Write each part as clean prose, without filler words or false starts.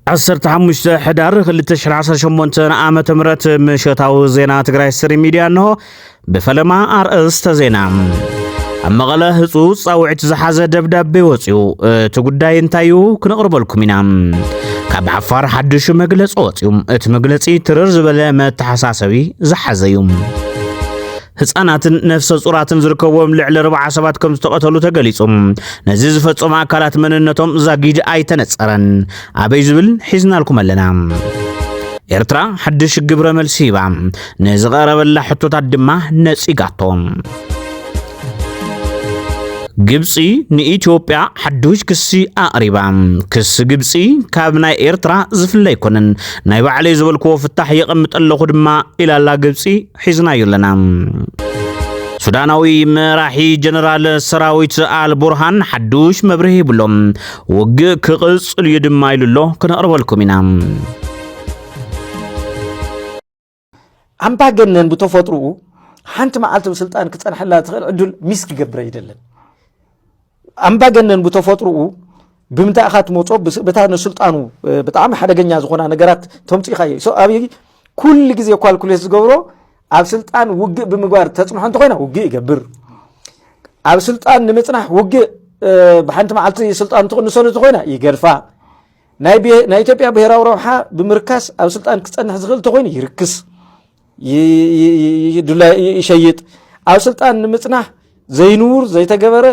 15 حدار 2018 عامة مرت مشتاو زينا تقرأي سري ميديا انه بفلما ارأست زينا مغلا هصوص اوعت زحازة دبدابي وصيو تقوداي انتايو كنقرب لكم ينام كاب عفار حدش مجلس وصيو اتمجلسي تررز بلا ما تحساسوي زحازيوم ህፃናትን ነፍሰ ጹራትን ዝርከቦም ልዕሊ 4 ሰባት ከም ዝተቀተሉ ተገሊጾም ነዚ ዝፈጸሙ አካላት መንነቶም ዛጊድ አይተነጸረን አበይ ዝብል ሒዝናልኩም ኣለና ኤርትራ ሓድሽ ግብረ መልሲ ሂባ ነዝቀረበላ ሕቶታት ድማ ነጺጋቶም ግብጺ ንኢትዮጵያ ሓዱሽ ክሲ አቅሪባ ክስ ግብጺ ካብ ናይ ኤርትራ ዝፍለይ ኮነን ናይ ባዕለይ ዝበልክዎ ፍታሕ ይቅምጠለኹ ድማ ኢላላ ግብጺ ሒዝናዮ ኣለና ሱዳናዊ መራሒ ጀነራል ሰራዊት አልቡርሃን ሓዱሽ መብርሂ ብሎም ውግእ ክቅጽል ይድማ ኢሉሎ ክነቅርበልኩም ኢና አምባገነን ብተፈጥሩ ሓንቲ መዓልቲ ስልጣን ክጸንሐላ ትኽእል ዕድል ሚስ ክገብር አይደለም አምባገነን ብተፈጥሩ ብምታአኻት ሞጾ በታነ ስልጣኑ በጣም ሓደገኛ ዝኾና ነገራት ተምጽኢኻየ አብይ ኩል ጊዜ ኳልኩሌት ዝገብሮ ኣብ ስልጣን ውግእ ብምግባር ተጽንሖ እንተኾይና ውግእ ይገብር ኣብ ስልጣን ንምጽናሕ ውግእ በሓንቲ መዓልቲ ስልጣን ትቕንሰሉ እንተኾይና ይገርፋ ናይ ኢትዮጵያ ብሄራዊ ረብሓ ብምርካስ ኣብ ስልጣን ክጸንሕ ዝኽእል እንተኾይኑ ይርክስ ይሸይጥ ኣብ ስልጣን ንምጽናሕ ዘይኑር ዘይተገበረ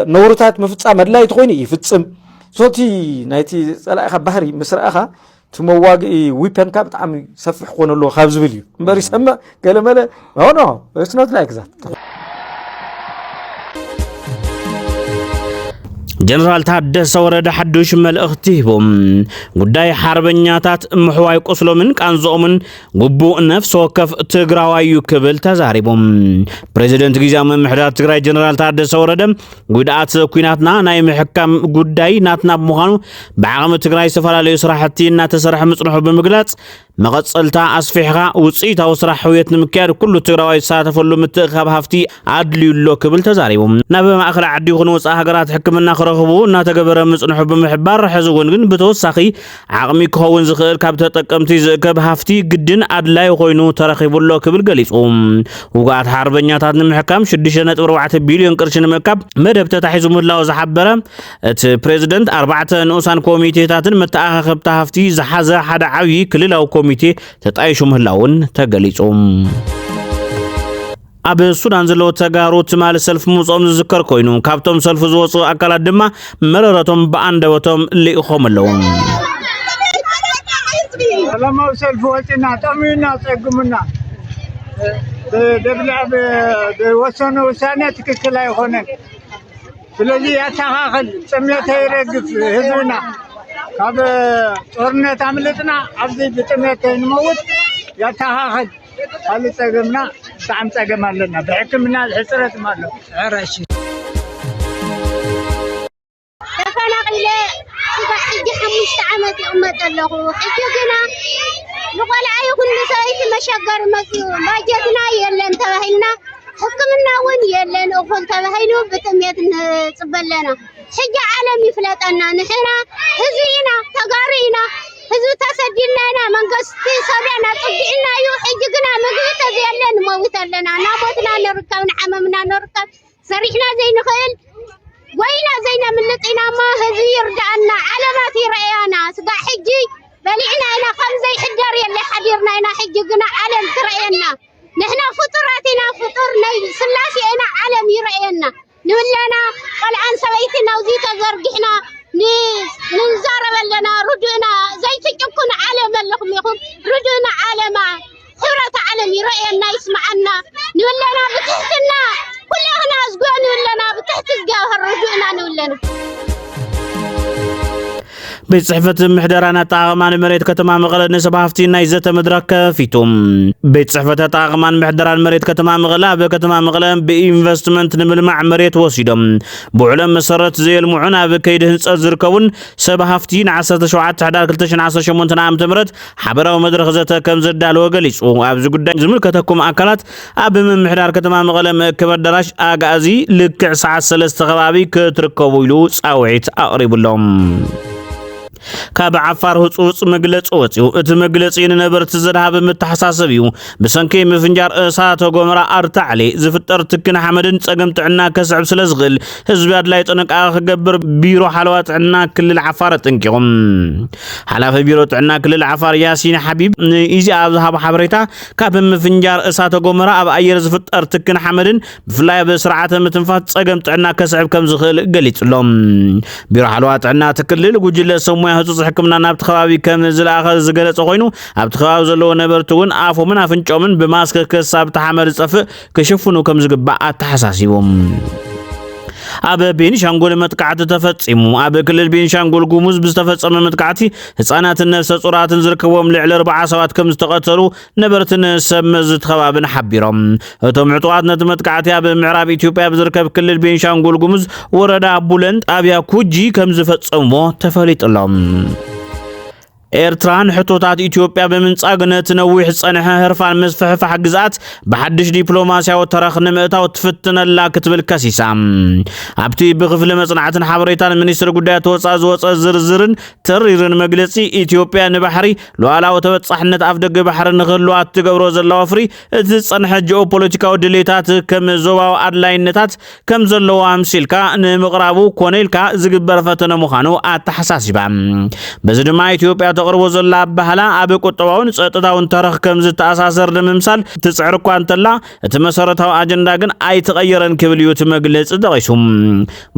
نورتات مفتصام أدلاي تقولي يفتصم صوتي نايتي سلاخ بحري مسرأخ تمواجي ويبن كابت عم يسفح قون الله خابز فيديو بري سما قال ماله no it's not like that جنرال ታደሰ ወረደ ሓዱሽ መልእኽቲ ሂቦም ጉዳይ ሓርበኛታት ምሕዋይ ቆስሎምን ቃንዞምን ጉቡእ ነፍስ ወከፍ ትግራዋዩ ክብል ተዛሪቦም ፕሬዝዳንት ጊዜያዊ ምምሕዳር ትግራይ ጀነራል ታደሰ ወረደ ጉዳት ኩናትና ናይ ምሕካም ጉዳይ ናትና ብምዃኑ ብዓቕሚ ትግራይ ዝተፈላለዩ ስራሕቲ እናተሰርሐ ምጽንሑ ብምግላጽ መቐጸልታ ኣስፊሕኻ ውጽኢታዊ ስራሕ ሕውየት ንምክያድ ኩሉ ትግራዋይ ዝሳተፈሉ ምትእኻብ ሃፍቲ ኣድልዩሎ ክብል ተዛሪቦም ናብ ማእኸል ዓዲ ይኹን ወፃኢ ሃገራት ሕክምና ክረኽቡ እናተገበረ ምጽንሑ ብምሕባር ሕዝውን ግን ብተወሳኺ ዓቕሚ ክኸውን ዝኽእል ካብ ተጠቀምቲ ዝእከብ ሃፍቲ ግድን ኣድላይ ኮይኑ ተረኺቡሎ ክብል ገሊጹ ውጋት ሓርበኛታት ንምሕካም 6.4 ቢልዮን ቅርሺ ንምእካብ መደብ ተታሒዙ ምህላው ዝሓበረ እቲ ፕሬዝዳንት 4 ንኡሳን ኮሚቴታትን መተኣኻኸብቲ ሃፍቲ ዝሓዘ ሓደ ዓብዪ ክልላዊ ኮሚቴ ተጣይሹ ምህላውን ተገሊጹ ኣብ ሱዳን ዘሎ ተጋሩ ትማል ሰልፍ ሙጾም ዝዝከር ኮይኑ ካብቶም ሰልፍ ዝወጹ አካላት ድማ መረረቶም በአንደበቶም ሊኢኾም ኣለዉ ሰላማዊ ሰልፍ ወጪና ጠሚና ጸግሙና ደብላ በወሰኑ ውሳኔ ትክክል አይሆንም ስለዚህ ያተኻኸል ጽሜት ይረግፍ ህዝብና ካብ ጦርነት አምልጥና ኣብዚ ብጥሜት ንመውት ያተኻኸል አልጸገምና تعم تجمع لنا بحكمنا الحسرة ماله عرش. أنا قلة سبحان حمش تعمت أمة الله حجنا نقول عيون نسايت مشجر مسيو ما جتنا يلن تبهينا حكمنا وين يلن أقول تبهينو بتميت نصبلنا حجة عالمي فلتنا نحنا هزينا تجارينا هزو تسجلنا من قصتي صدعنا تبعنا يو حجنا مقوت زيلن موت لنا ناموتنا نركب نعممنا نركب سريحنا زي نخيل وينا زينا من لطينا ما هزي يرجعنا علامات رأينا سقا حجي بلعنا هنا خمزي حجر يلي حديرنا هنا حجنا علم ترأينا نحنا فطراتنا فطر سلاسي هنا علم يرأينا نولنا قلعان سويتنا وزيت زرقحنا ننزارب لنا رجونا زي تجكون عالم لكم يخون رجونا عالما خبرة عالم يرأينا يسمعنا نولنا بتحتنا كلنا أسقوا نولنا بتحت سقاوها رجونا نولنا ቤት ጽሕፈት ምሕደራና ጣቕማን መሬት ከተማ መቐለ ንሰባፍቲ ናይ ዘተ መድረክ ከፊቱም ቤት ጽሕፈት ጣቕማን ምሕደራን መሬት ከተማ መቐለ በከተማ መቐለ በኢንቨስትመንት ንምልማዕ መሬት ወሲዶም ብዑለም መሰረት ዘየልሙዑን ኣብ ከይዲ ህንጸት ዝርከቡን ሰባፍቲ ን17 ሕዳር 2018 ዓመተ ምህረት ሓበራዊ መድረክ ዘተ ከም ዘዳለወ ገሊጹ ኣብዚ ጉዳይ ዝምልከተኩም ኣካላት ኣብ ምሕዳር ከተማ መቐለ መእከብ ኣዳራሽ ኣጋዚ ልክዕ ሰዓት 3 ከባቢ ክትርከቡ ኢሉ ጻውዒት ኣቕሪቡሎም ካብ ዓፋር ህጹጽ መግለጽ ወጽኡ እቲ መግለጽ ንነበርቲ ዝድሃበ መተሓሳሰብዩ ብሰንኪ ምፍንጃር እሳተ ጎመራ ኣርታዕሌ ዝፍጠር ትክን ሓመድን ጸገም ጥዕና ከስዕብ ስለ ዝኽእል ህዝቢ ኣድላይ ጥንቃቐ ክገብር ቢሮ ሓለዋ ጥዕና ክልል ዓፋር ጠንቂቖም ሓላፊ ቢሮ ጥዕና ክልል ዓፋር ያሲን ሓቢብ ንኢዚኣ ኣብ ዝሃቦ ሓበሬታ ካብ ምፍንጃር እሳተ ጎመራ ኣብ ኣየር ዝፍጠር ትክን ሓመድን ብፍላይ ብስርዓተ ምትንፋስ ጸገም ጥዕና ከስዕብ ከም ዝኽእል ገሊጹሎም ቢሮ ሓለዋ ጥዕና ክልል ጉጅለ ሰሙያ ህጹጽ ሕክምና ናብቲ ከባቢ ከም ዝለኣኸ ዝገለጸ ኮይኑ ኣብቲ ከባቢ ዘለዎ ነበርቲ እውን ኣፎምን ኣፍንጮምን ብማስክ ክሳብ ተሓመድ ዝጠፍእ ክሽፍኑ ከም ዝግባእ ኣተሓሳሲቦም ኣብ ቤንሻንጉል መጥቃዕቲ ተፈጺሙ ኣብ ክልል ቤንሻንጉል ጉሙዝ ብዝተፈጸመ መጥቃዕቲ ህፃናትን ነፍሰ ጡራትን ዝርከቦም ልዕሊ 40 ሰባት ከም ዝተቐተሉ ነበርትን ሰብ መዝት ከባብን ሓቢሮም እቶም ዕጡቃት ነቲ መጥቃዕቲ ኣብ ምዕራብ ኢትዮጵያ ብዝርከብ ክልል ቤንሻንጉል ጉሙዝ ወረዳ ቡለን ጣብያ ኩጂ ከም ዝፈጸሞ ተፈሊጡሎም ኤርትራን ሕቶታት ኢትዮጵያ በምንጻግ ነትነዊሕ ጸንሐ ህርፋን መስፈሕፋሕ ግዛት በሐድሽ ዲፕሎማሲያዊ ተረኽ ንምእታው ትፍትነላ ክትብል ከሲሳ ኣብቲ ብኽፍሊ መጽናዕትን ሓበሬታን ሚኒስትሪ ጉዳያት ወጻኢ ዝወፀ ዝርዝርን ተሪርን መግለጺ ኢትዮጵያ ንባሕሪ ሉዓላዊ ተበጻሕነት ኣፍ ደገ ባሕሪ ንኽህልዋ እትገብሮ ዘለዋ ፍሪ እቲ ጸንሐ ጂኦፖለቲካዊ ድሌታት ከም ዞባዊ ኣድላይነታት ከም ዘለዋ ኣምሲልካ ንምቕራቡ ኮነኢልካ ዝግበር ፈተነ ምዃኑ ኣተሓሳሲባ በዚ ድማ ኢትዮጵያ ተቕርቦ ዘላ ባህላ ኣብ ቁጠባውን ጸጥታውን ተረኽ ከም ዝተኣሳሰር ንምምሳል ትጽዕር እኳ እንተላ እቲ መሰረታዊ ኣጀንዳ ግን ኣይተቐየረን ክብል እዩ መግለጽ ጠቒሱ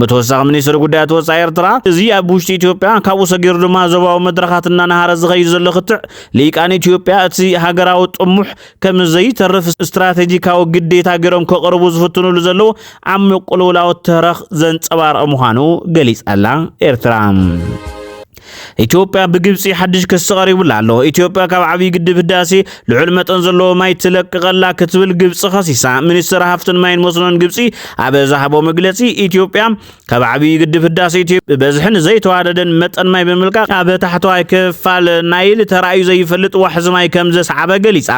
ብተወሳኺ ሚኒስትሪ ጉዳያት ወጻኢ ኤርትራ እዚ ኣብ ውሽጢ ኢትዮጵያ ካብኡ ሰጊሩ ድማ ዞባዊ መድረኻት እናናሃረ ዝኸይድ ዘሎ ክትዕ ሊቃን ኢትዮጵያ እቲ ሃገራዊ ጥሙሕ ከም ዘይተርፍ ስትራቴጂካዊ ግዴታ ገይሮም ከቕርቡ ዝፍትኑሉ ዘለዉ ዓሚቕ ቁልውላዊ ተረኽ ዘንጸባርቕ ምዃኑ ገሊጻላ ኤርትራ ኢትዮጵያ በግብጽ ሓድሽ ክስ ቀሪቡላ ኣሎ ኢትዮጵያ ካብ ዓብይ ግድብ ህዳሴ ልዑል መጠን ዘለዎ ማይ ትለቅቀላ ክትብል ግብጽ ኸሲሳ ሚኒስትር ሃፍትን ማይን መስኖን ግብጽ ኣብ ዝሃቦ መግለጺ ኢትዮጵያ ካብ ዓብይ ግድብ ህዳሴ ኢትዮጵያ በዝሕን ዘይተዋደደን መጠን ማይ ብምልቃቅ ኣብ ታሕተዋይ ክፋል ናይል ተራእዩ ዘይፈልጥ ዋሕዚ ማይ ከም ዘስዓበ ገሊጻ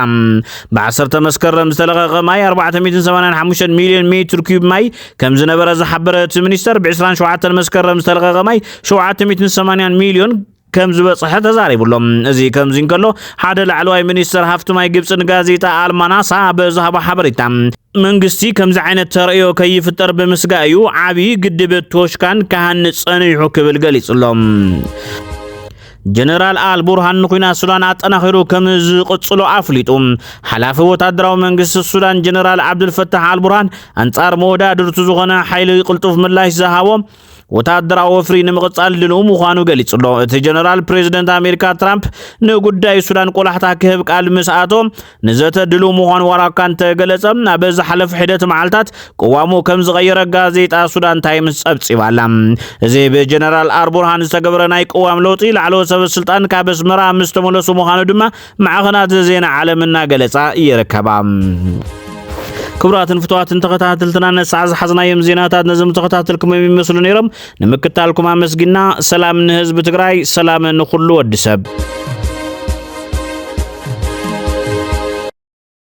ብ10 መስከረም ዝተለቀቀ ማይ 485 ሚልዮን ሜትር ኪዩብ ማይ ከም ዝነበረ ዝሓበረት ሚኒስትር ብ27 መስከረም ዝተለቀቀ ማይ 780 ሚልዮን ከም ዝበጽሐ ተዛሪቡሎም እዚ ከም ዝንከሎ ሓደ ላዕለዋይ ሚኒስትር ሃፍትማይ ግብጽን ጋዜጣ አልማናሳ በዛሃባ ሓበሬታ መንግስቲ ከምዚ ዓይነት ተርእዮ ከይፍጠር በመስጋዩ ዓቢ ግድብ ቶሽካን ካህንጽ ጸኒሑ ክብል ገሊጽሎም ጀነራል አልቡርሃን ኩና ሱዳን አጠናኺሩ ከም ዝቅጽሉ አፍሊጡ ሓላፊ ወታደራዊ መንግስቲ ሱዳን ጀነራል አብዱልፈታህ አልቡርሃን አንጻር መወዳድርቱ ዝኾነ ኃይል ቅልጡፍ ምላሽ ዝሃቦ ወታደራዊ ወፍሪ ንምቅጻል ድልኡ ምዃኑ ገሊጽሎ እቲ ጀነራል ፕሬዝደንት አሜሪካ ትራምፕ ንጉዳይ ሱዳን ቆላሕታ ክህብ ቃል ምስኣቶ ንዘተ ድልኡ ምዃኑ ዋራካን ተገለጸ በዛ ሓለፍ ሒደት መዓልታት ቅዋሙ ከም ዝቀየረ ጋዜጣ ሱዳን ታይምስ ጸብጺባላ እዚ በጀነራል አልቡርሃን ዝተገበረ ናይ ቅዋም ለውጢ ላዕለወ ሰበስልጣን ካብ ኣስመራ ምስ ተመለሱ ምዃኑ ድማ ማዕኸናት ዜና ዓለምና ገለጻ ይርከባ ክብራትን ፍትዋትን ተኸታተልትና ነሳዕ ዝሓዝናዮም ዜናታት ነዞም ተኸታተልኩም የሚመስሉ ነይሮም ንምክታልኩም ኣመስግና ሰላም ንህዝቢ ትግራይ ሰላም ንኹሉ ወዲ ሰብ